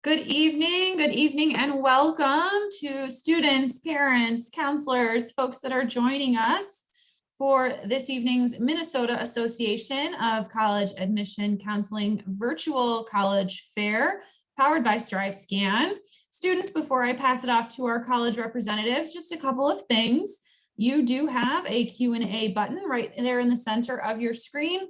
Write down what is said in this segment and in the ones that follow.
Good evening, and welcome to students, parents, counselors, folks that are joining us for this evening's Minnesota Association of College Admission Counseling Virtual College Fair, powered by StriveScan. Students, before I pass it off to our college representatives, just a couple of things. You do have a Q&A button right there in the center of your screen.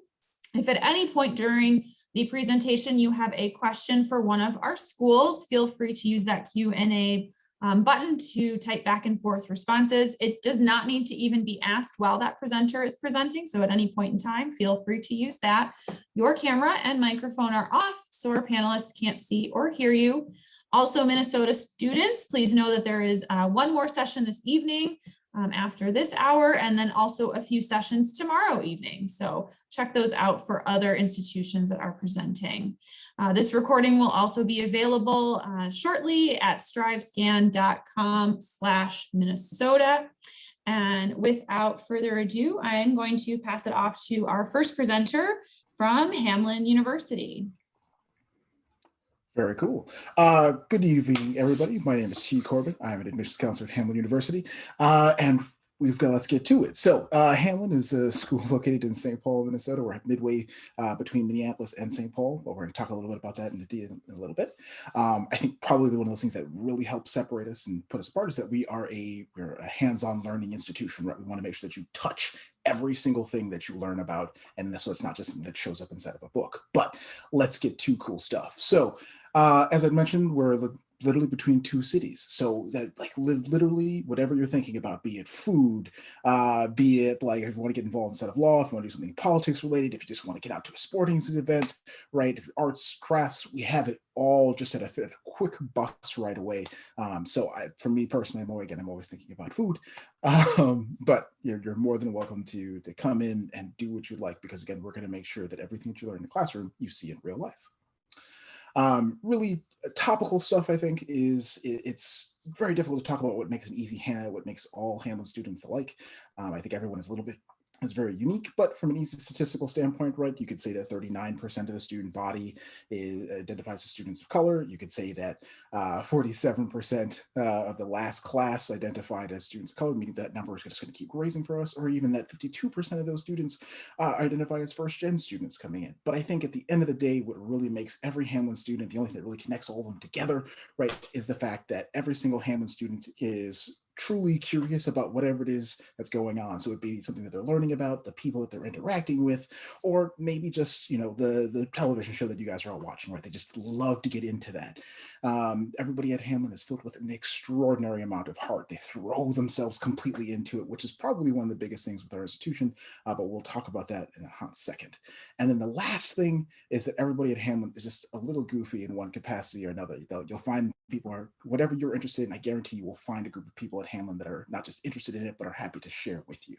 If at any point during the presentation you have a question for one of our schools, feel free to use that Q&A button to type back and forth responses. It does not need to even be asked while that presenter is presenting, so at any point in time, feel free to use that. Your camera and microphone are off, so our panelists can't see or hear you. Also, Minnesota students, please know that there is one more session this evening after this hour, and then also a few sessions tomorrow evening. So check those out for other institutions that are presenting. This recording will also be available shortly at strivescan.com/Minnesota. And without further ado, I'm going to pass it off to our first presenter from Hamline University. Very cool. Good evening, everybody. My name is T. Corbin. I'm an admissions counselor at Hamline University, and let's get to it. So Hamline is a school located in St. Paul, Minnesota. We're midway between Minneapolis and St. Paul, but we're going to talk a little bit about that in a little bit. I think probably one of those things that really helps separate us and put us apart is that we're a hands-on learning institution, right? We want to make sure that you touch every single thing that you learn about, and so it's not just something that shows up inside of a book. But let's get to cool stuff. So as I mentioned, we're literally between two cities. So that literally whatever you're thinking about, be it food, be it like if you want to get involved inside of law, if you want to do something politics related, if you just want to get out to a sporting event, right? If arts, crafts, we have it all just at a quick bus right away. For me personally, I'm always thinking about food. But you're more than welcome to come in and do what you like, because again, we're going to make sure that everything that you learn in the classroom, you see in real life. Really topical stuff, I think, is it's very difficult to talk about what makes an easy hand, what makes all Hamline students alike. I think everyone is very unique, but from an easy statistical standpoint, right, you could say that 39% of the student body identifies as students of color. You could say that 47% of the last class identified as students of color, meaning that number is just going to keep raising for us, or even that 52% of those students identify as first-gen students coming in. But I think at the end of the day, what really makes every Hamline student, the only thing that really connects all of them together, right, is the fact that every single Hamline student is truly curious about whatever it is that's going on. So it'd be something that they're learning about, the people that they're interacting with, or maybe just, the television show that you guys are all watching, right? They just love to get into that. Everybody at Hamline is filled with an extraordinary amount of heart. They throw themselves completely into it, which is probably one of the biggest things with our institution, but we'll talk about that in a hot second. And then the last thing is that everybody at Hamline is just a little goofy in one capacity or another. You'll find people are, whatever you're interested in, I guarantee you will find a group of people at Hamline that are not just interested in it, but are happy to share with you.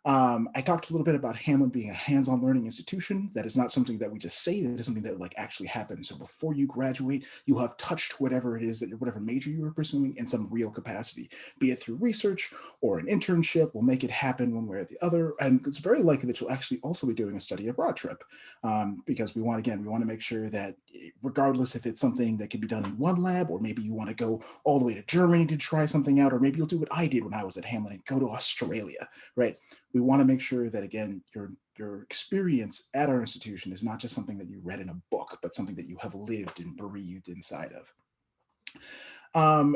I talked a little bit about Hamline being a hands-on learning institution. That is not something that we just say, that is something that actually happens. So before you graduate, you have touched whatever it is whatever major you are pursuing in some real capacity, be it through research or an internship. We'll make it happen one way or the other. And it's very likely that you'll actually also be doing a study abroad trip, because we want to make sure that regardless if it's something that can be done in one lab, or maybe you want to go all the way to Germany to try something out, or maybe you'll do what I did when I was at Hamline and go to Australia, right? We want to make sure that, again, your experience at our institution is not just something that you read in a book, but something that you have lived and breathed inside of.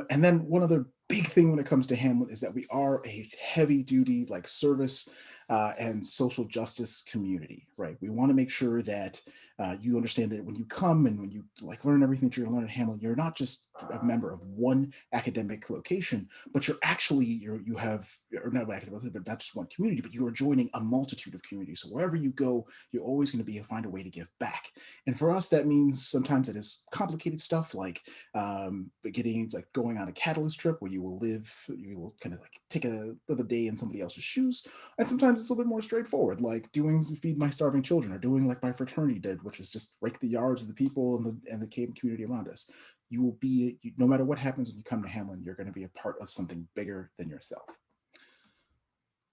And then one other big thing when it comes to Hamline is that we are a heavy-duty service and social justice community, right? We want to make sure that you understand that when you come and when you learn everything that you're going to learn at Hamline, you're not just a member of one academic location, but you're actually not just one community, but you are joining a multitude of communities. So wherever you go, you're always going to find a way to give back. And for us, that means sometimes it is complicated stuff going on a catalyst trip where you will kind of live a day in somebody else's shoes. And sometimes it's a little bit more straightforward, like doing Feed My Starving Children, or doing like my fraternity did, which is just rake the yards of the people and the community around us. You will be, no matter what happens when you come to Hamline, you're going to be a part of something bigger than yourself.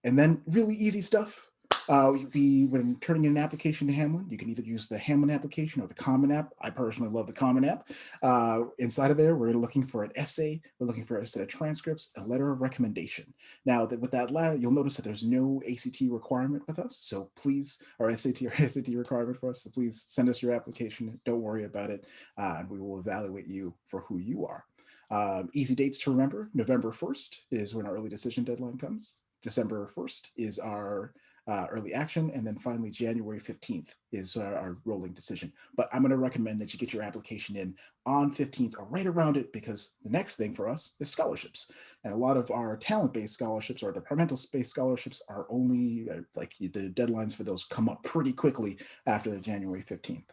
And then really easy stuff. When turning in an application to Hamline, you can either use the Hamline application or the Common App. I personally love the Common App. Inside of there, we're looking for an essay, we're looking for a set of transcripts, a letter of recommendation. Now, with that, you'll notice that there's no ACT requirement with us, so please, or SAT requirement for us, so please send us your application. Don't worry about it, and we will evaluate you for who you are. Easy dates to remember: November 1st is when our early decision deadline comes. December 1st is our early action, and then finally January 15th is our rolling decision. But I'm going to recommend that you get your application in on 15th or right around it, because the next thing for us is scholarships. And a lot of our talent-based scholarships or departmental-based scholarships are only like the deadlines for those come up pretty quickly after the January 15th.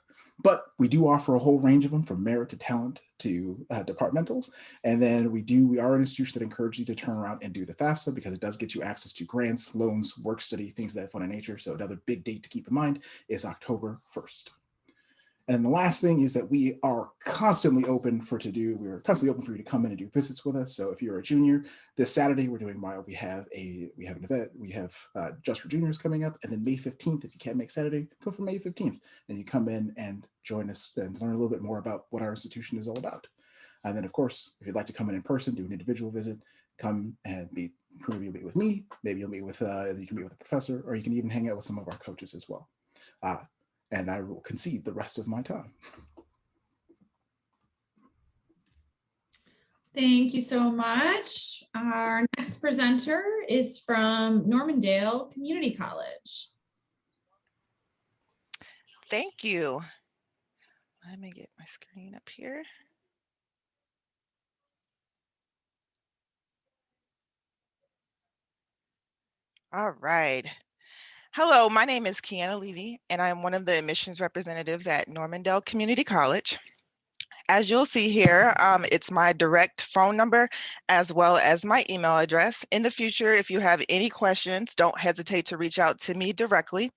But we do offer a whole range of them, from merit to talent to departmental. And then we are an institution that encourages you to turn around and do the FAFSA, because it does get you access to grants, loans, work study, things of that fun in nature. So another big date to keep in mind is October 1st. And the last thing is that we are constantly open for you to come in and do visits with us. So if you're a junior, this Saturday we have an event. We have Just for Juniors coming up, and then May 15th, if you can't make Saturday, go for May 15th, and you come in and join us and learn a little bit more about what our institution is all about. And then, of course, if you'd like to come in person, do an individual visit, come and meet. Maybe you'll meet with me. Maybe you'll meet with you can meet with a professor, or you can even hang out with some of our coaches as well. And I will concede the rest of my time. Thank you so much. Our next presenter is from Normandale Community College. Thank you. Let me get my screen up here. All right. Hello, my name is Kiana Levy, and I'm one of the admissions representatives at Normandale Community College. As you'll see here, it's my direct phone number as well as my email address. In the future, if you have any questions, don't hesitate to reach out to me directly.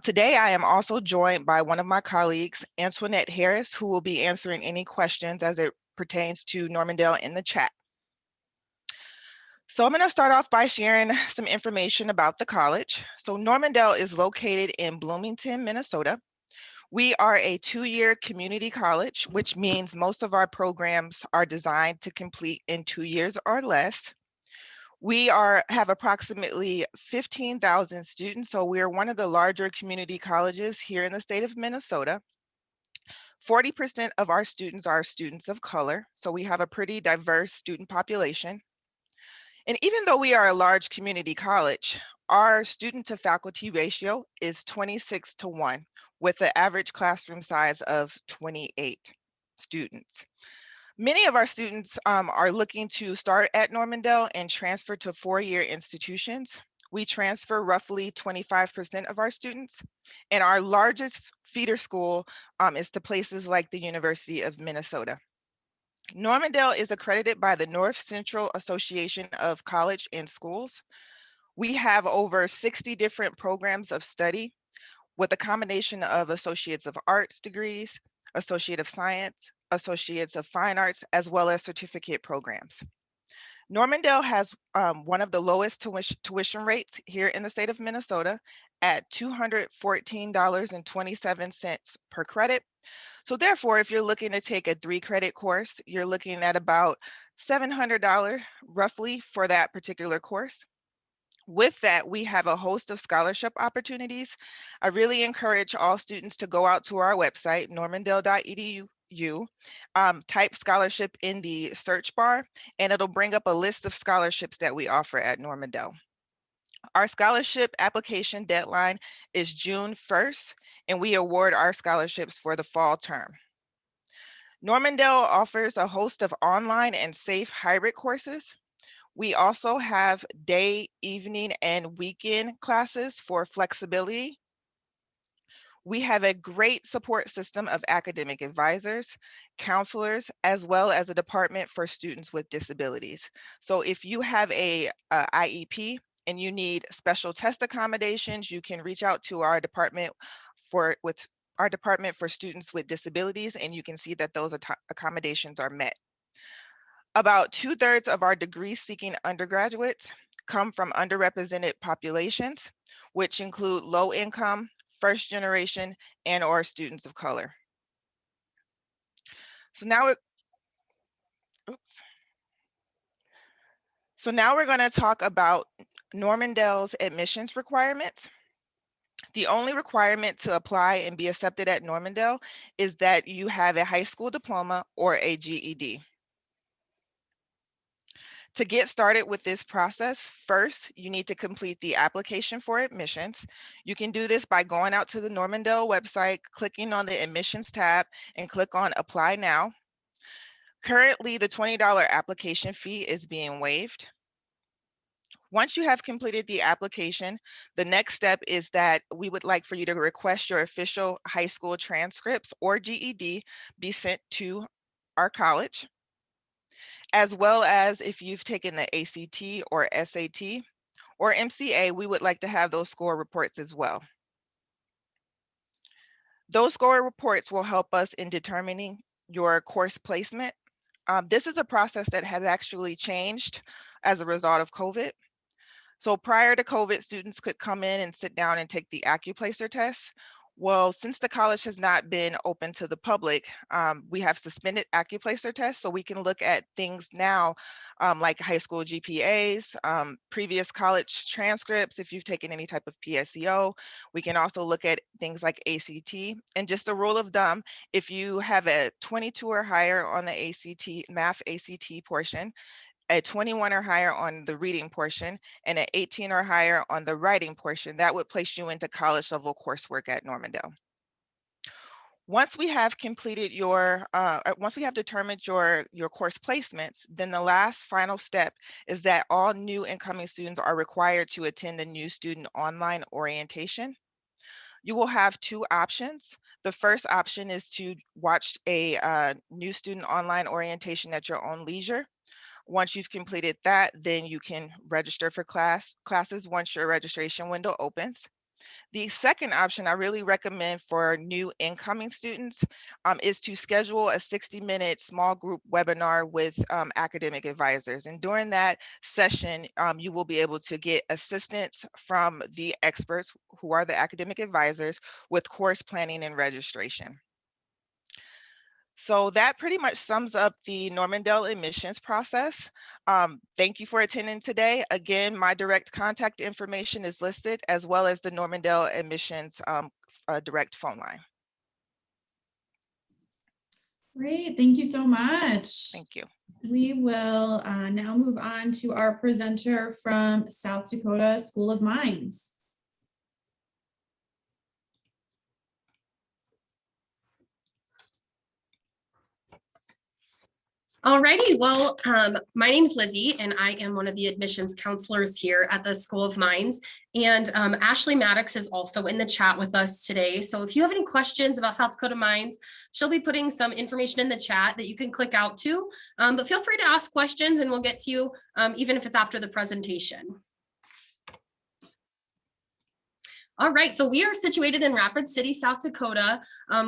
Today, I am also joined by one of my colleagues, Antoinette Harris, who will be answering any questions as it pertains to Normandale in the chat. So I'm going to start off by sharing some information about the college. So Normandale is located in Bloomington, Minnesota. We are a 2-year community college, which means most of our programs are designed to complete in 2 years or less. We have approximately 15,000 students, so we are one of the larger community colleges here in the state of Minnesota. 40% of our students are students of color, so we have a pretty diverse student population. And even though we are a large community college, our student to faculty ratio is 26:1, with an average classroom size of 28 students. Many of our students are looking to start at Normandale and transfer to 4-year institutions. We transfer roughly 25% of our students, and our largest feeder school is to places like the University of Minnesota. Normandale is accredited by the North Central Association of College and Schools. We have over 60 different programs of study with a combination of Associates of Arts degrees, Associate of Science, Associates of Fine Arts, as well as certificate programs. Normandale has one of the lowest tuition rates here in the state of Minnesota at $214.27 per credit. So therefore, if you're looking to take a 3-credit course, you're looking at about $700 roughly for that particular course. With that, we have a host of scholarship opportunities. I really encourage all students to go out to our website, normandale.edu, type scholarship in the search bar, and it'll bring up a list of scholarships that we offer at Normandale. Our scholarship application deadline is June 1st, and we award our scholarships for the fall term. Normandale offers a host of online and safe hybrid courses. We also have day, evening, and weekend classes for flexibility. We have a great support system of academic advisors, counselors, as well as a department for students with disabilities. So if you have a IEP and you need special test accommodations, you can reach out to our department for students with disabilities, and you can see that those accommodations are met. About 2/3 of our degree-seeking undergraduates come from underrepresented populations. which include low income, first generation, and or students of color. So now we're going to talk about Normandale's admissions requirements. The only requirement to apply and be accepted at Normandale is that you have a high school diploma or a GED. To get started with this process, first, you need to complete the application for admissions. You can do this by going out to the Normandale website, clicking on the admissions tab, and click on Apply Now. Currently, the $20 application fee is being waived. Once you have completed the application, the next step is that we would like for you to request your official high school transcripts or GED be sent to our college, as well as if you've taken the ACT or SAT or MCA, we would like to have those score reports as well. Those score reports will help us in determining your course placement. This is a process that has actually changed as a result of COVID. So prior to COVID, students could come in and sit down and take the AccuPlacer test. Well, since the college has not been open to the public, we have suspended AccuPlacer tests, so we can look at things now like high school GPAs, previous college transcripts, if you've taken any type of PSEO. We can also look at things like ACT. And just a rule of thumb, if you have a 22 or higher on the ACT, math ACT portion, a 21 or higher on the reading portion, and an 18 or higher on the writing portion, that would place you into college level coursework at Normandale. Once we have completed once we have determined your course placements, then the last final step is that all new incoming students are required to attend the new student online orientation. You will have two options. The first option is to watch a new student online orientation at your own leisure. Once you've completed that, then you can register for classes once your registration window opens. The second option I really recommend for new incoming students is to schedule a 60-minute small group webinar with academic advisors. And during that session, you will be able to get assistance from the experts who are the academic advisors with course planning and registration. So that pretty much sums up the Normandale admissions process. Thank you for attending today. Again, my direct contact information is listed, as well as the Normandale admissions direct phone line. Great, thank you so much. Thank you. We will now move on to our presenter from South Dakota School of Mines. Alrighty, well, my name's Lizzie and I am one of the admissions counselors here at the School of Mines. And Ashley Maddox is also in the chat with us today. So if you have any questions about South Dakota Mines, she'll be putting some information in the chat that you can click out to. But feel free to ask questions and we'll get to you even if it's after the presentation. All right, so we are situated in Rapid City, South Dakota.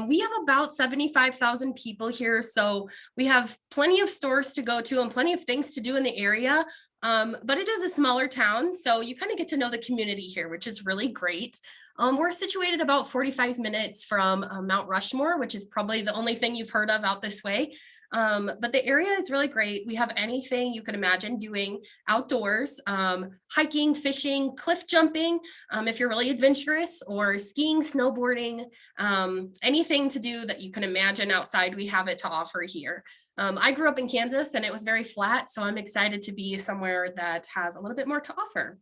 We have about 75,000 people here, so we have plenty of stores to go to and plenty of things to do in the area. But it is a smaller town, so you kind of get to know the community here, which is really great. We're situated about 45 minutes from Mount Rushmore, which is probably the only thing you've heard of out this way. But the area is really great. We have anything you can imagine doing outdoors, hiking, fishing, cliff jumping, if you're really adventurous, or skiing, snowboarding, anything to do that you can imagine outside, we have it to offer here. I grew up in Kansas and it was very flat, so I'm excited to be somewhere that has a little bit more to offer.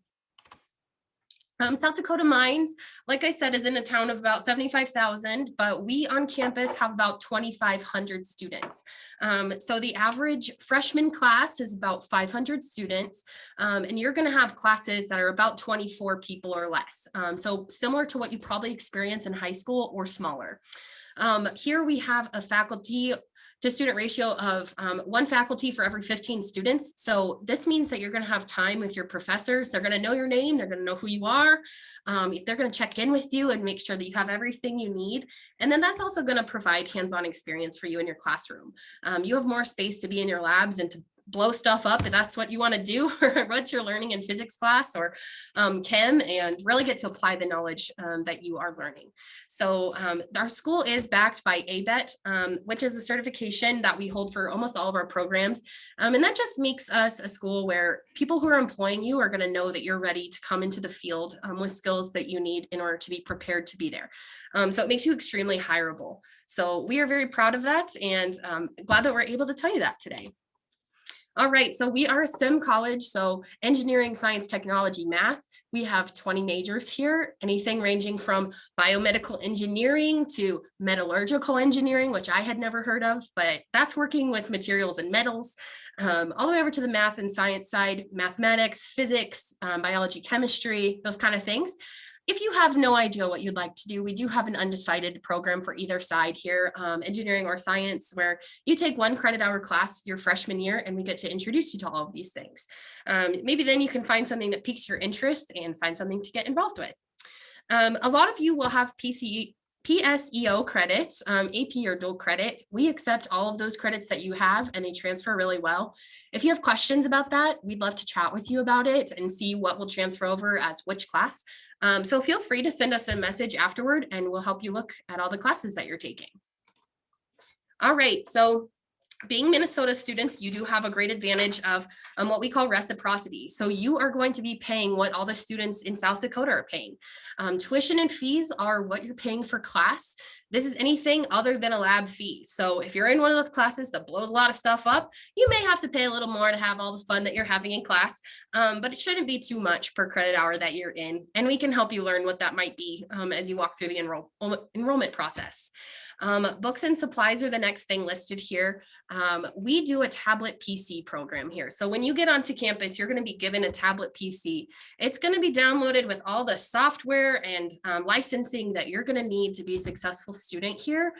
South Dakota Mines, like I said, is in a town of about 75,000, but we on campus have about 2,500 students. So the average freshman class is about 500 students, and you're gonna have classes that are about 24 people or less. So similar to what you probably experience in high school or smaller. Here we have a faculty to student ratio of 1 faculty for every 15 students. So this means that you're going to have time with your professors. They're going to know your name. They're going to know who you are. They're going to check in with you and make sure that you have everything you need. And then that's also going to provide hands-on experience for you in your classroom. You have more space to be in your labs and to blow stuff up if that's what you want to do, or what you're learning in physics class or chem, and really get to apply the knowledge that you are learning. So our school is backed by ABET, which is a certification that we hold for almost all of our programs. And that just makes us a school where people who are employing you are going to know that you're ready to come into the field with skills that you need in order to be prepared to be there. So it makes you extremely hireable. So we are very proud of that, and glad that we're able to tell you that today. All right, so we are a STEM college, so engineering, science, technology, math. We have 20 majors here, anything ranging from biomedical engineering to metallurgical engineering, which I had never heard of, but that's working with materials and metals, all the way over to the math and science side, mathematics, physics, biology, chemistry, those kind of things. If you have no idea what you'd like to do, we do have an undecided program for either side here, engineering or science, where you take 1 credit hour class your freshman year, and we get to introduce you to all of these things. Maybe then you can find something that piques your interest and find something to get involved with. A lot of you will have PSEO credits, AP or dual credit. We accept all of those credits that you have, and they transfer really well. If you have questions about that, we'd love to chat with you about it and see what will transfer over as which class. So feel free to send us a message afterward, and we'll help you look at all the classes that you're taking. All right, so being Minnesota students, you do have a great advantage of what we call reciprocity. So you are going to be paying what all the students in South Dakota are paying. Tuition and fees are what you're paying for class. This is anything other than a lab fee. So if you're in one of those classes that blows a lot of stuff up, you may have to pay a little more to have all the fun that you're having in class, but it shouldn't be too much per credit hour that you're in. And we can help you learn what that might be as you walk through the enrollment process. Books and supplies are the next thing listed here. We do a tablet PC program here. So when you get onto campus, you're going to be given a tablet PC. It's going to be downloaded with all the software and licensing that you're going to need to be a successful student here,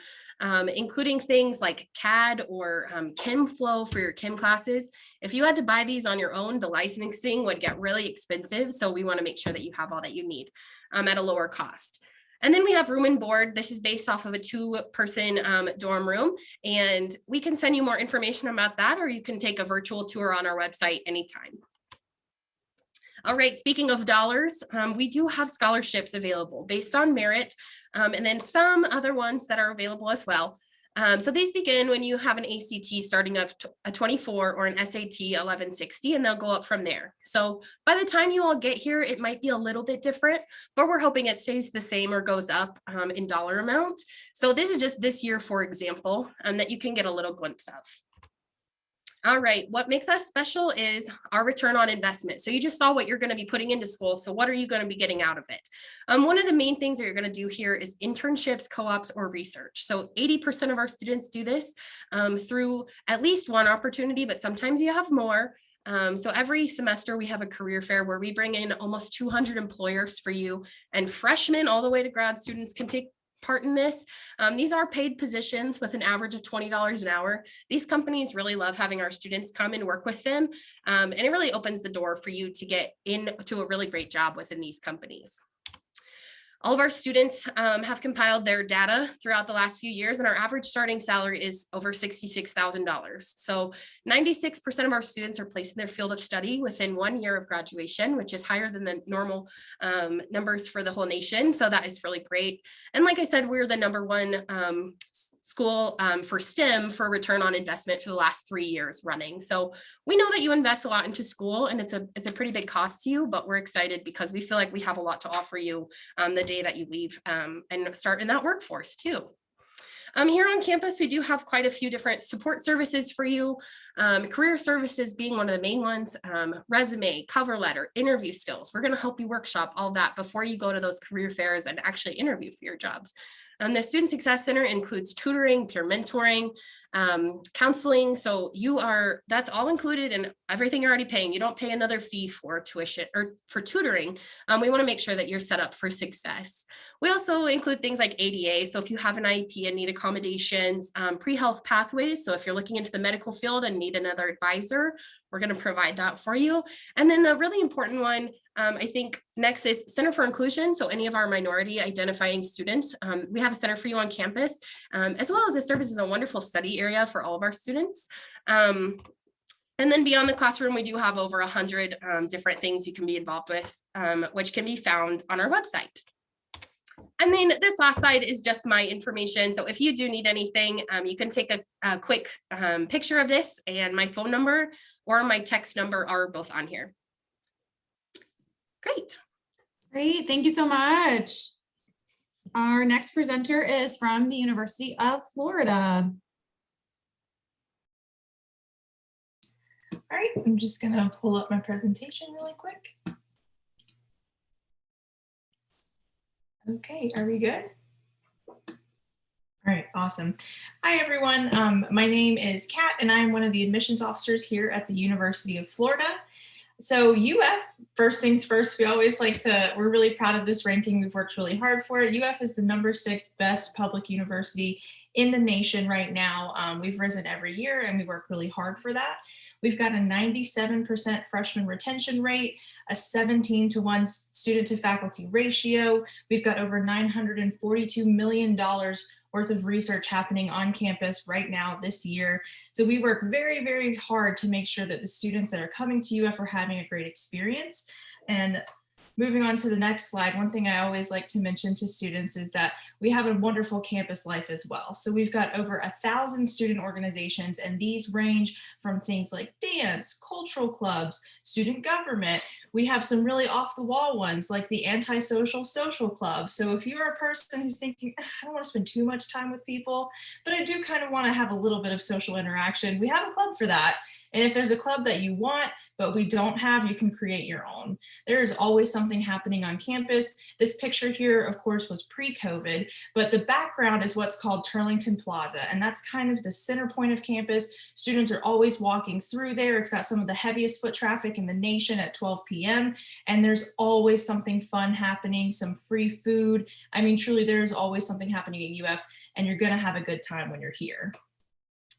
including things like CAD or ChemFlow for your chem classes. If you had to buy these on your own, the licensing would get really expensive. So we want to make sure that you have all that you need at a lower cost. And then we have room and board. This is based off of a 2-person dorm room, and we can send you more information about that, or you can take a virtual tour on our website anytime. All right, speaking of dollars, we do have scholarships available based on merit, and then some other ones that are available as well. So these begin when you have an ACT starting of a 24 or an SAT 1160, and they'll go up from there. So by the time you all get here, it might be a little bit different, but we're hoping it stays the same or goes up in dollar amount. So this is just this year, for example, that you can get a little glimpse of. All right, what makes us special is our return on investment. So you just saw what you're going to be putting into school. So what are you going to be getting out of it? One of the main things that you're going to do here is internships, co-ops, or research. So 80% of our students do this through at least one opportunity, but sometimes you have more. So every semester we have a career fair where we bring in almost 200 employers for you, and freshmen all the way to grad students can take part in this. These are paid positions with an average of $20 an hour. These companies really love having our students come and work with them. And it really opens the door for you to get into a really great job within these companies. All of our students have compiled their data throughout the last few years, and our average starting salary is over $66,000. So 96% of our students are placed in their field of study within 1 year of graduation, which is higher than the normal numbers for the whole nation. So that is really great. And like I said, we're the #1 school for STEM for return on investment for the last 3 years running. So we know that you invest a lot into school, and it's a pretty big cost to you, but we're excited because we feel like we have a lot to offer you the day that you leave and start in that workforce too. Here on campus, we do have quite a few different support services for you. Career services being one of the main ones, resume, cover letter, interview skills. We're going to help you workshop all that before you go to those career fairs and actually interview for your jobs. The Student Success Center includes tutoring, peer mentoring, counseling. So that's all included in everything you're already paying. You don't pay another fee for tuition or for tutoring. We want to make sure that you're set up for success. We also include things like ADA. So if you have an IEP and need accommodations, pre-health pathways. So if you're looking into the medical field and need another advisor, we're going to provide that for you. And then the really important one, I think next is Center for Inclusion. So any of our minority identifying students, we have a center for you on campus, as well as it serves as a wonderful study area for all of our students. And then beyond the classroom, we do have over 100 different things you can be involved with, which can be found on our website. And then this last slide is just my information. So if you do need anything, you can take a quick picture of this, and my phone number or my text number are both on here. Great. Great, thank you so much. Our next presenter is from the University of Florida. All right, I'm just gonna pull up my presentation really quick. Okay, are we good? All right, awesome. Hi, everyone. My name is Kat, and I'm one of the admissions officers here at the University of Florida. So UF, first things first, we're really proud of this ranking. We've worked really hard for it. UF is the #6 best public university in the nation right now. We've risen every year, and we work really hard for that. We've got a 97% freshman retention rate, a 17-to-1 student to faculty ratio. We've got over $942 million worth of research happening on campus right now this year. So we work very, very hard to make sure that the students that are coming to UF are having a great experience. And moving on to the next slide, one thing I always like to mention to students is that we have a wonderful campus life as well. So we've got over 1,000 student organizations, and these range from things like dance, cultural clubs, student government. We have some really off the wall ones like the antisocial social club. So if you're a person who's thinking, I don't want to spend too much time with people, but I do kind of want to have a little bit of social interaction, we have a club for that. And if there's a club that you want, but we don't have, you can create your own. There is always something happening on campus. This picture here, of course, was pre-COVID, but the background is what's called Turlington Plaza. And that's kind of the center point of campus. Students are always walking through there. It's got some of the heaviest foot traffic in the nation at 12 p.m. And there's always something fun happening, some free food. I mean, truly, there's always something happening at UF, and you're gonna have a good time when you're here.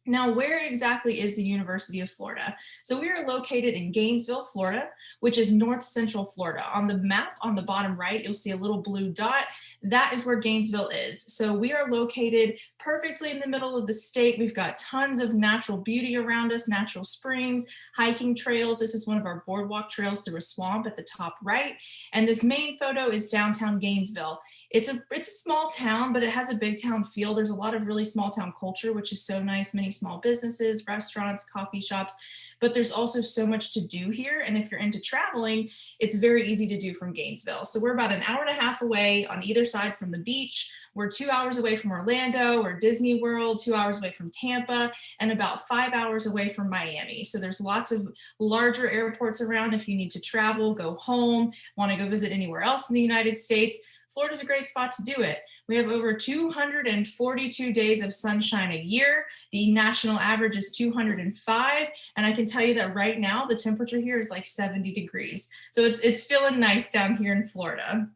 Now, where exactly is the University of Florida? So we are located in Gainesville, Florida, which is north central Florida. On the map on the bottom right, you'll see a little blue dot. That is where Gainesville is. So we are located perfectly in the middle of the state. We've got tons of natural beauty around us, natural springs, hiking trails. This is one of our boardwalk trails through a swamp at the top right. And this main photo is downtown Gainesville. It's a small town, but it has a big town feel. There's a lot of really small town culture, which is so nice. Many small businesses, restaurants, coffee shops, but there's also so much to do here. And if you're into traveling, it's very easy to do from Gainesville. So we're about an hour and a half away on either side from the beach. We're 2 hours away from Orlando or Disney World, 2 hours away from Tampa, and about 5 hours away from Miami. So there's lots of larger airports around if you need to travel, go home, want to go visit anywhere else in the United States. Florida's a great spot to do it. We have over 242 days of sunshine a year. The national average is 205. And I can tell you that right now, the temperature here is like 70 degrees. So it's feeling nice down here in Florida.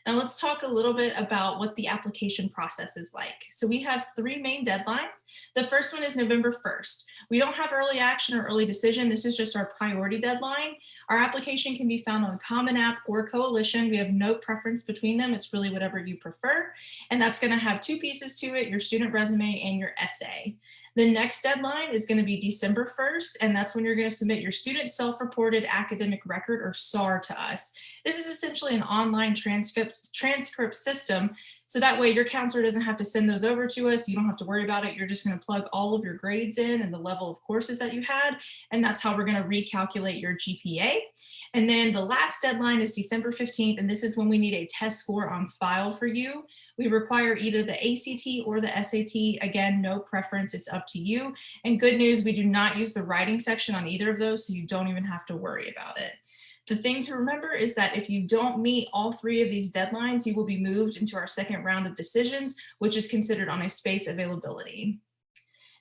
Now let's talk a little bit about what the application process is like. So we have 3 main deadlines. The first one is November 1st. We don't have early action or early decision. This is just our priority deadline. Our application can be found on Common App or Coalition. We have no preference between them. It's really whatever you prefer. And that's going to have 2 pieces to it, your student resume and your essay. The next deadline is going to be December 1st, and that's when you're going to submit your student self-reported academic record, or SAR, to us. This is essentially an online transcript system, so that way your counselor doesn't have to send those over to us. You don't have to worry about it. You're just going to plug all of your grades in and the level of courses that you had, and that's how we're going to recalculate your GPA. And then the last deadline is December 15th, and this is when we need a test score on file for you. We require either the ACT or the SAT. Again, no preference, it's up to you. And good news, we do not use the writing section on either of those, so you don't even have to worry about it. The thing to remember is that if you don't meet all 3 of these deadlines, you will be moved into our second round of decisions, which is considered on a space availability.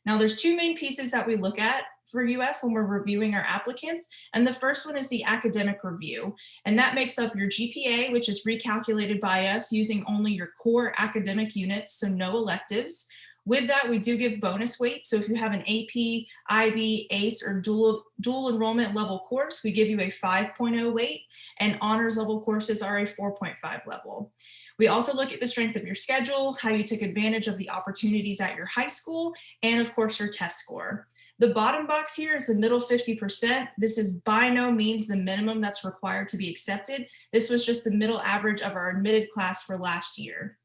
Now, there's 2 main pieces that we look at for UF when we're reviewing our applicants. And the first one is the academic review. And that makes up your GPA, which is recalculated by us using only your core academic units, so no electives. With that, we do give bonus weight. So if you have an AP, IB, ACE, or dual enrollment level course, we give you a 5.0 weight, and honors level courses are a 4.5 level. We also look at the strength of your schedule, how you took advantage of the opportunities at your high school, and of course your test score. The bottom box here is the middle 50%. This is by no means the minimum that's required to be accepted. This was just the middle average of our admitted class for last year.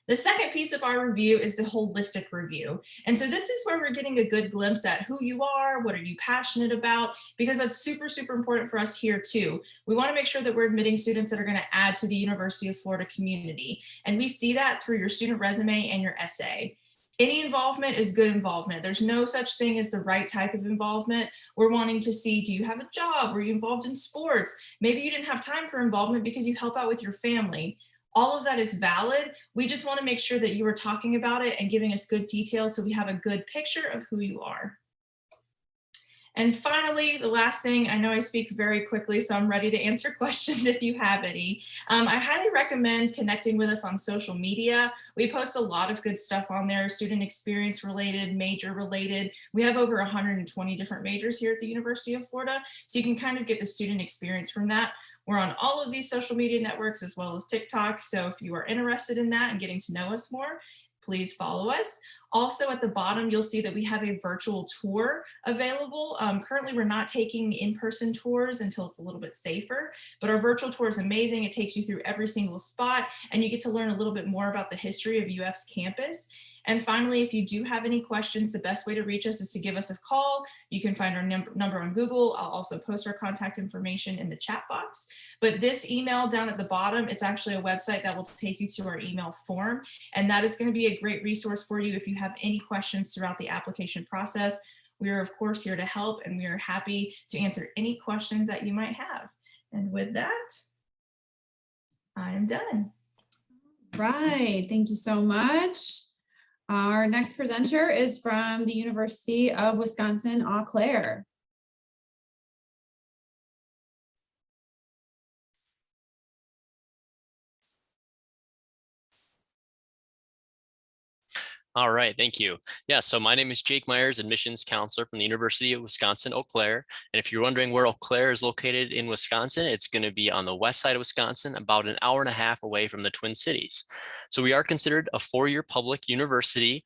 The second piece of our review is the holistic review. And so this is where we're getting a good glimpse at who you are, what are you passionate about, because that's super, super important for us here too. We want to make sure that we're admitting students that are going to add to the University of Florida community. And we see that through your student resume and your essay. Any involvement is good involvement. There's no such thing as the right type of involvement. We're wanting to see, do you have a job? Were you involved in sports? Maybe you didn't have time for involvement because you help out with your family. All of that is valid. We just want to make sure that you are talking about it and giving us good details so we have a good picture of who you are. And finally, the last thing, I know I speak very quickly, so I'm ready to answer questions if you have any. I highly recommend connecting with us on social media. We post a lot of good stuff on there, student experience related, major related. We have over 120 different majors here at the University of Florida, so you can kind of get the student experience from that. We're on all of these social media networks as well as TikTok. So if you are interested in that and getting to know us more, please follow us. Also at the bottom, you'll see that we have a virtual tour available. Currently, we're not taking in-person tours until it's a little bit safer, but our virtual tour is amazing. It takes you through every single spot and you get to learn a little bit more about the history of UF's campus. And finally, if you do have any questions, the best way to reach us is to give us a call. You can find our number on Google. I'll also post our contact information in the chat box. But this email down at the bottom, it's actually a website that will take you to our email form. And that is going to be a great resource for you if you have any questions throughout the application process. We are, of course, here to help, and we are happy to answer any questions that you might have. And with that, I am done. Right. Thank you so much. Our next presenter is from the University of Wisconsin, Eau Claire. All right, thank you. Yeah, so my name is Jake Myers, admissions counselor from the University of Wisconsin, Eau Claire. And if you're wondering where Eau Claire is located in Wisconsin, it's going to be on the west side of Wisconsin, about an hour and a half away from the Twin Cities. So we are considered a four-year public university.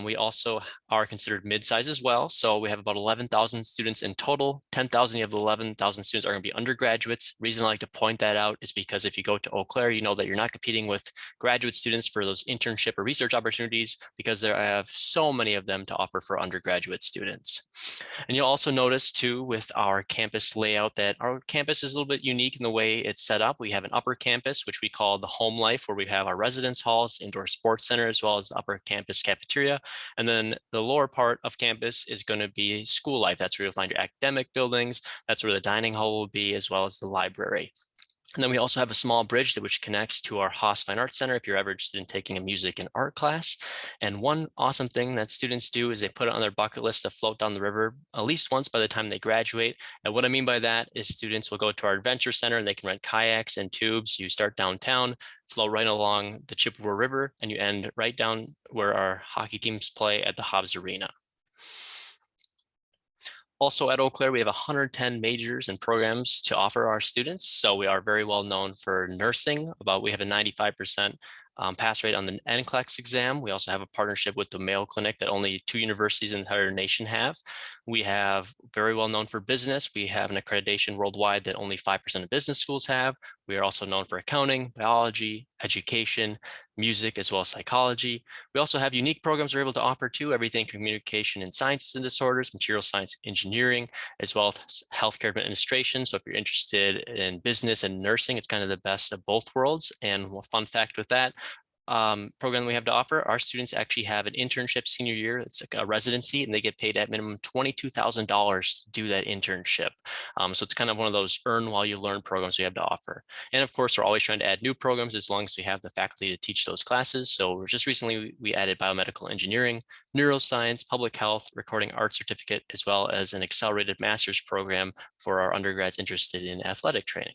We also are considered mid-size as well. So we have about 11,000 students in total. 10,000 of the 11,000 students are going to be undergraduates. Reason I like to point that out is because if you go to Eau Claire, you know that you're not competing with graduate students for those internship or research opportunities, because there I have so many of them to offer for undergraduate students. And you'll also notice too with our campus layout that our campus is a little bit unique in the way it's set up. We have an upper campus, which we call the home life, where we have our residence halls, indoor sports center, as well as the upper campus cafeteria. And then the lower part of campus is going to be school life. That's where you'll find your academic buildings. That's where the dining hall will be, as well as the library. And then we also have a small bridge which connects to our Haas Fine Arts Center if you're ever interested in taking a music and art class. And one awesome thing that students do is they put it on their bucket list to float down the river at least once by the time they graduate. And what I mean by that is students will go to our adventure center and they can rent kayaks and tubes. You start downtown, flow right along the Chippewa River, and you end right down where our hockey teams play at the Hobbs Arena. Also at Eau Claire, we have 110 majors and programs to offer our students. So we are very well known for nursing. We have a 95% pass rate on the NCLEX exam. We also have a partnership with the Mayo Clinic that only 2 universities in the entire nation have. We have very well known for business. We have an accreditation worldwide that only 5% of business schools have. We are also known for accounting, biology, education, music, as well as psychology. We also have unique programs we're able to offer too, everything from communication and sciences and disorders, material science, engineering, as well as healthcare administration. So if you're interested in business and nursing, it's kind of the best of both worlds. And a fun fact with that program we have to offer, our students actually have an internship senior year. It's like a residency, and they get paid at minimum $22,000 to do that internship. So it's kind of one of those earn while you learn programs we have to offer. And of course, we're always trying to add new programs as long as we have the faculty to teach those classes. So just recently, we added biomedical engineering, neuroscience, public health, recording arts certificate, as well as an accelerated master's program for our undergrads interested in athletic training.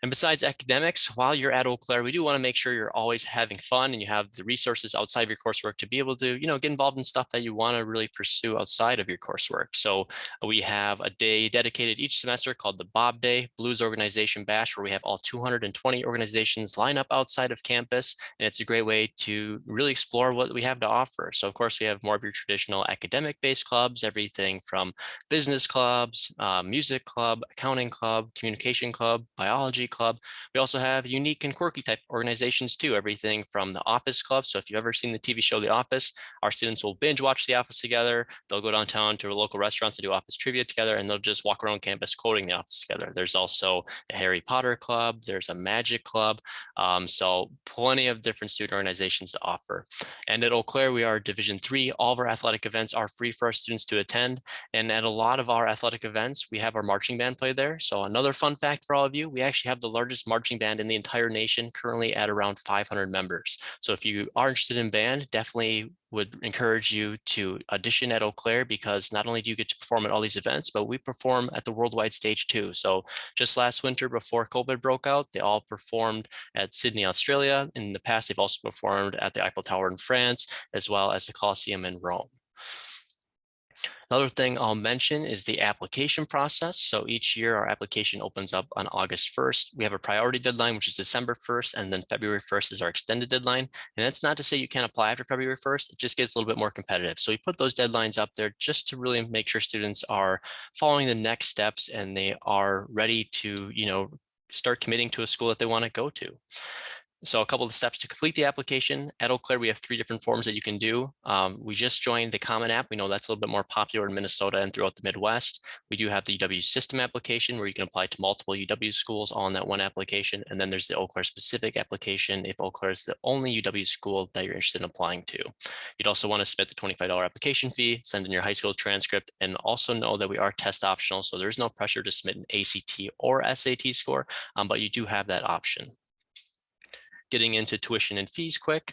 And besides academics, while you're at Eau Claire, we do want to make sure you're always having fun and you have the resources outside of your coursework to be able to, get involved in stuff that you want to really pursue outside of your coursework. So we have a day dedicated each semester called the Bob Day Blues Organization Bash, where we have all 220 organizations line up outside of campus. And it's a great way to really explore what we have to offer. So of course, we have more of your traditional academic-based clubs, everything from business clubs, music club, accounting club, communication club, biology club. We also have unique and quirky type organizations too, everything from the Office Club. So if you've ever seen the TV show The Office, our students will binge watch The Office together. They'll go downtown to local restaurants to do Office trivia together, and they'll just walk around campus quoting The Office together. There's also a Harry Potter club. There's a Magic club. So plenty of different student organizations to offer. And at Eau Claire, we are Division III. All of our athletic events are free for our students to attend. And at a lot of our athletic events, we have our marching band play there. So another fun fact for all of you, we actually have the largest marching band in the entire nation, currently at around 500 members. So if you are interested in band, definitely would encourage you to audition at Eau Claire, because not only do you get to perform at all these events, but we perform at the worldwide stage too. So just last winter before COVID broke out, they all performed at Sydney, Australia. In the past, they've also performed at the Eiffel Tower in France, as well as the Colosseum in Rome. Another thing I'll mention is the application process. So each year our application opens up on August 1st. We have a priority deadline, which is December 1st, and then February 1st is our extended deadline. And that's not to say you can't apply after February 1st, it just gets a little bit more competitive. So we put those deadlines up there just to really make sure students are following the next steps and they are ready to, start committing to a school that they want to go to. So a couple of steps to complete the application. At Eau Claire, we have 3 different forms that you can do. We just joined the Common App. We know that's a little bit more popular in Minnesota and throughout the Midwest. We do have the UW system application where you can apply to multiple UW schools all in that one application. And then there's the Eau Claire specific application if Eau Claire is the only UW school that you're interested in applying to. You'd also want to submit the $25 application fee, send in your high school transcript, and also know that we are test optional. So there's no pressure to submit an ACT or SAT score, but you do have that option. Getting into tuition and fees quick.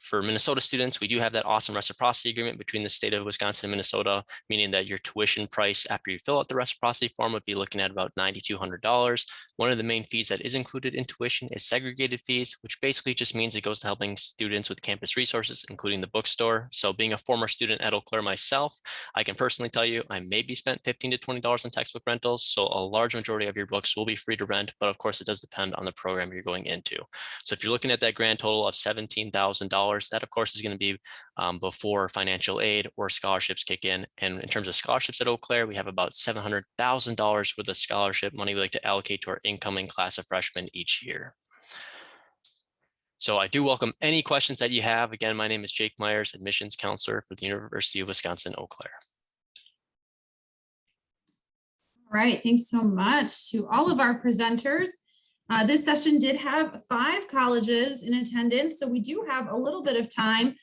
For Minnesota students, we do have that awesome reciprocity agreement between the state of Wisconsin and Minnesota, meaning that your tuition price after you fill out the reciprocity form would be looking at about $9,200. One of the main fees that is included in tuition is segregated fees, which basically just means it goes to helping students with campus resources, including the bookstore. So being a former student at Eau Claire myself, I can personally tell you I maybe spent $15 to $20 on textbook rentals. So a large majority of your books will be free to rent, but of course it does depend on the program you're going into. So if you're looking at that grand total of $17,000, that of course is going to be before financial aid or scholarships kick in. And in terms of scholarships at Eau Claire, we have about $700,000 worth of scholarship money we like to allocate to our incoming class of freshmen each year. So I do welcome any questions that you have. Again, my name is Jake Myers, admissions counselor for the University of Wisconsin-Eau Claire. All right, thanks so much to all of our presenters. This session did have 5 colleges in attendance, so we do have a little bit of time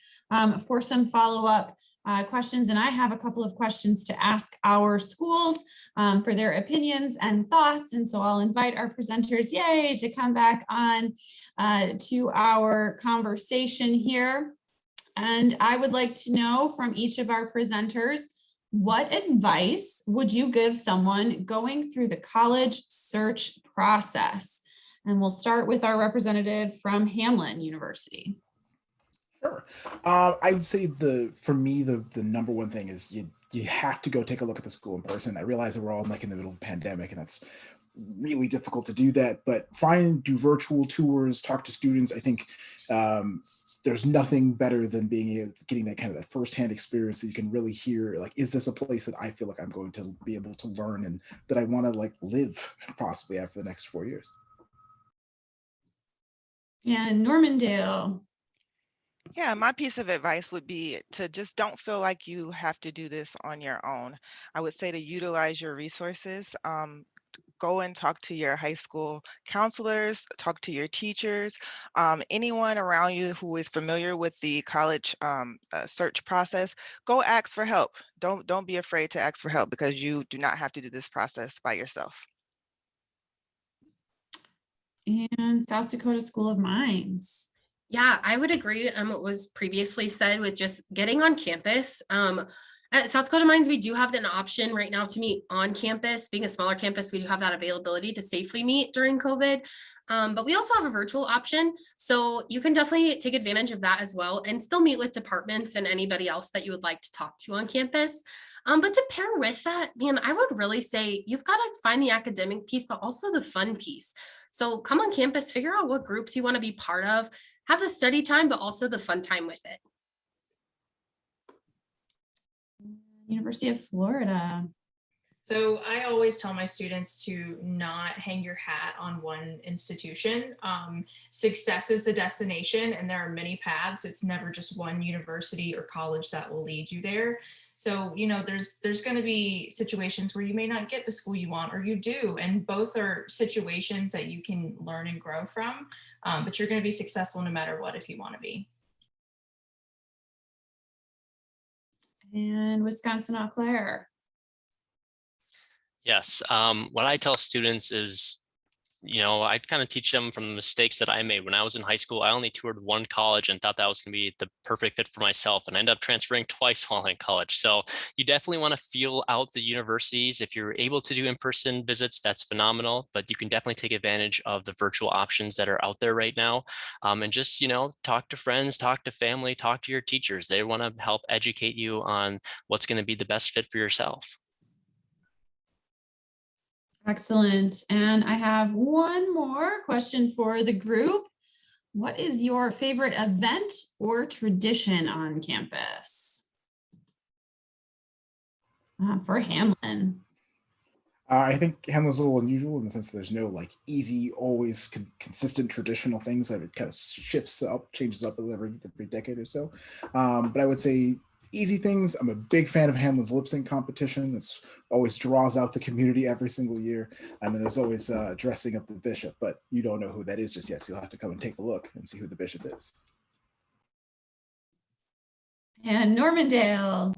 for some follow-up questions, and I have a couple of questions to ask our schools for their opinions and thoughts, and so I'll invite our presenters, yay, to come back on to our conversation here. And I would like to know from each of our presenters, what advice would you give someone going through the college search process? And we'll start with our representative from Hamline University. Sure. I would say for me, the number one thing is you have to go take a look at the school in person. I realize that we're all in the middle of a pandemic and that's really difficult to do that, but do virtual tours, talk to students. I think there's nothing better than getting that firsthand experience that you can really hear, is this a place that I feel like I'm going to be able to learn and that I want to live possibly after the next 4 years. And Normandale. Yeah, my piece of advice would be to just don't feel like you have to do this on your own. I would say to utilize your resources. Go and talk to your high school counselors, talk to your teachers, anyone around you who is familiar with the college search process. Go ask for help. Don't be afraid to ask for help, because you do not have to do this process by yourself. And South Dakota School of Mines. Yeah, I would agree. What was previously said with just getting on campus. At South Dakota Mines, we do have an option right now to meet on campus. Being a smaller campus, we do have that availability to safely meet during COVID. But we also have a virtual option. So you can definitely take advantage of that as well and still meet with departments and anybody else that you would like to talk to on campus. But to pair with that, man, I would really say you've got to find the academic piece, but also the fun piece. So come on campus, figure out what groups you want to be part of, have the study time, but also the fun time with it. University of Florida. So I always tell my students to not hang your hat on one institution. Success is the destination, and there are many paths. It's never just one university or college that will lead you there. So, you know, there's going to be situations where you may not get the school you want, or you do, and both are situations that you can learn and grow from. But you're going to be successful no matter what if you want to be. And Wisconsin Eau Claire. Yes. What I tell students is, I kind of teach them from the mistakes that I made when I was in high school. I only toured one college and thought that was going to be the perfect fit for myself, and I ended up transferring twice while in college. So you definitely want to feel out the universities. If you're able to do in-person visits, that's phenomenal, but you can definitely take advantage of the virtual options that are out there right now. And just, talk to friends, talk to family, talk to your teachers. They want to help educate you on what's going to be the best fit for yourself. Excellent. And I have one more question for the group. What is your favorite event or tradition on campus? For Hamline. I think Hamlin's a little unusual in the sense that there's no like easy, always consistent traditional things that it kind of shifts up, changes up every decade or so. But I would say easy things. I'm a big fan of Hamlin's lip sync competition. That's always draws out the community every single year. And then there's always dressing up the bishop, but you don't know who that is just yet. So you'll have to come and take a look and see who the bishop is. And Normandale.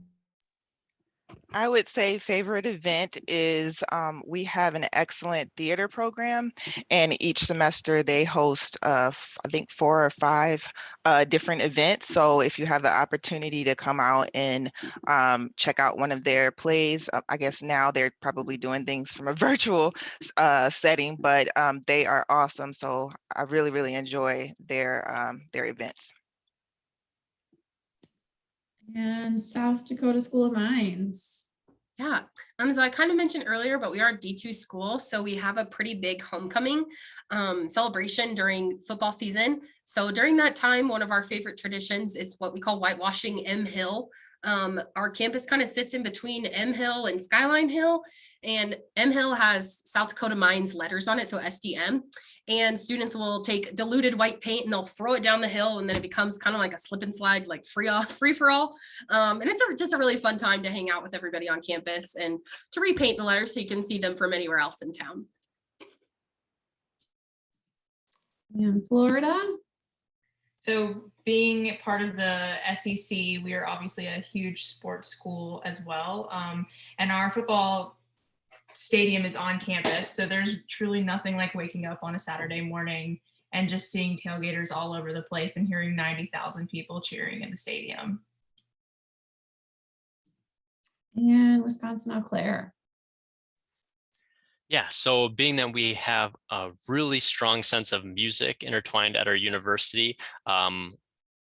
I would say favorite event is we have an excellent theater program, and each semester they host I think 4 or 5 different events. So if you have the opportunity to come out and check out one of their plays, I guess now they're probably doing things from a virtual setting, but they are awesome. So I really enjoy their events. And South Dakota School of Mines. Yeah, so I kind of mentioned earlier, but we are a D2 school, so we have a pretty big homecoming celebration during football season. So during that time, one of our favorite traditions is what we call whitewashing M Hill. Our campus kind of sits in between M Hill and Skyline Hill, and M Hill has South Dakota Mines letters on it, so SDM. And students will take diluted white paint and they'll throw it down the hill, and then it becomes kind of like a slip and slide, like free for all. And it's just a really fun time to hang out with everybody on campus and to repaint the letters so you can see them from anywhere else in town. And Florida. So being part of the SEC, we are obviously a huge sports school as well. And our football stadium is on campus. So there's truly nothing like waking up on a Saturday morning and just seeing tailgaters all over the place and hearing 90,000 people cheering in the stadium. And Wisconsin Eau Claire. Yeah, so being that we have a really strong sense of music intertwined at our university,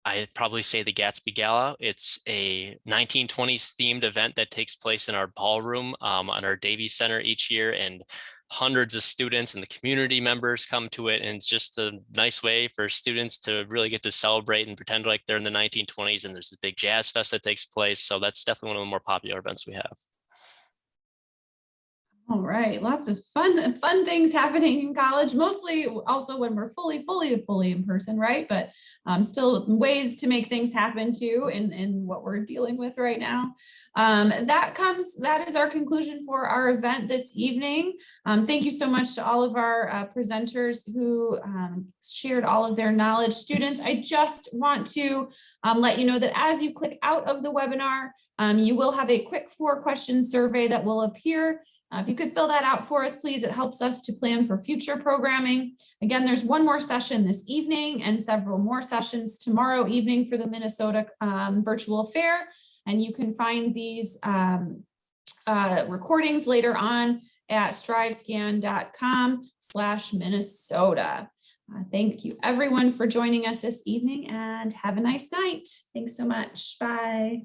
I'd probably say the Gatsby Gala. It's a 1920s themed event that takes place in our ballroom on our Davies Center each year, and hundreds of students and the community members come to it. And it's just a nice way for students to really get to celebrate and pretend like they're in the 1920s. And there's a big jazz fest that takes place. So that's definitely one of the more popular events we have. All right, lots of fun things happening in college, mostly also when we're fully in person, right? But still ways to make things happen too in what we're dealing with right now. That is our conclusion for our event this evening. Thank you so much to all of our presenters who shared all of their knowledge. Students, I just want to let you know that as you click out of the webinar, you will have a quick 4-question survey that will appear. If you could fill that out for us, please, it helps us to plan for future programming. Again, there's one more session this evening and several more sessions tomorrow evening for the Minnesota Virtual Fair. And you can find these recordings later on at strivescan.com/Minnesota. Thank you everyone for joining us this evening, and have a nice night. Thanks so much. Bye.